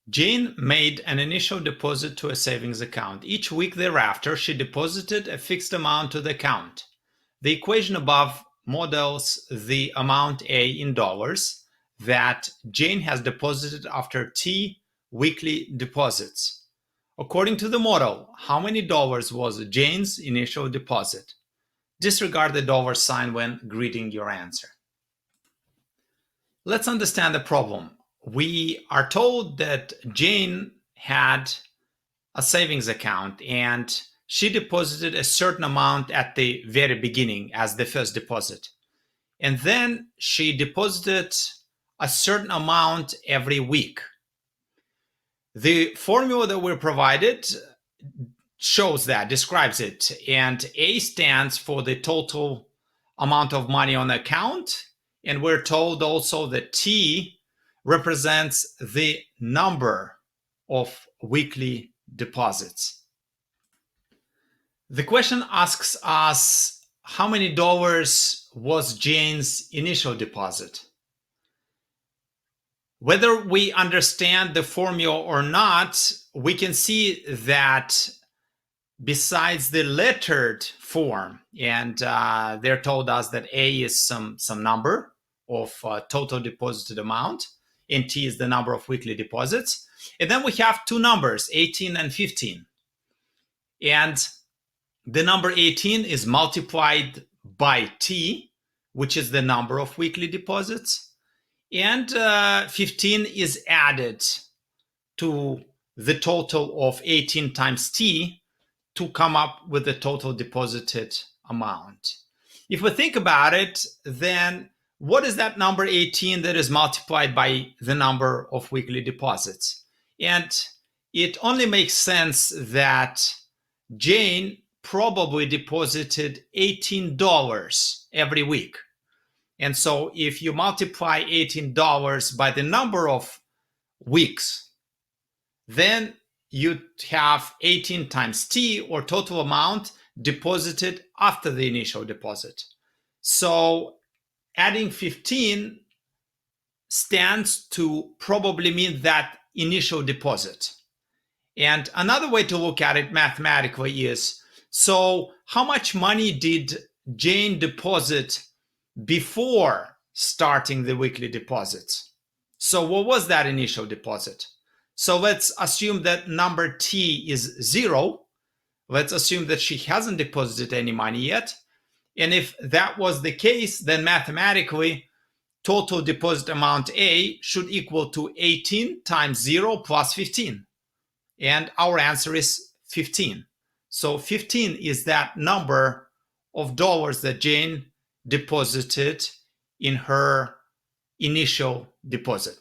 Jane made an initial deposit to a savings account. Each week thereafter, she deposited a fixed amount to the account. The equation above models the amount A in dollars that Jane has deposited after T weekly deposits. According to the model, how many dollars was Jane's initial deposit? Disregard the dollar sign when greeting your answer. Let's understand the problem. We are told that Jane had a savings account and she deposited a certain amount at the very beginning as the first deposit. And then she deposited a certain amount every week. The formula that we're provided shows that, describes it. And A stands for the total amount of money on the account. And we're told also that T represents the number of weekly deposits. The question asks us how many dollars was Jane's initial deposit. Whether we understand the formula or not, we can see that besides the lettered form, and they're told us that A is some number of total deposited amount, and T is the number of weekly deposits. And then we have two numbers, 18 and 15. And the number 18 is multiplied by T, which is the number of weekly deposits. And 15 is added to the total of 18 times T to come up with the total deposited amount. If we think about it, then what is that number 18 that is multiplied by the number of weekly deposits? And it only makes sense that Jane probably deposited $18 every week. And so if you multiply $18 by the number of weeks, then you have 18 times T, or total amount deposited after the initial deposit. So adding 15 stands to probably mean that initial deposit. And another way to look at it mathematically is, so how much money did Jane deposit before starting the weekly deposits? So what was that initial deposit? So let's assume that number T is 0. Let's assume that she hasn't deposited any money yet. And if that was the case, then mathematically, total deposit amount A should equal to 18 times 0 plus 15. And our answer is 15. So 15 is that number of dollars that Jane deposited in her initial deposit.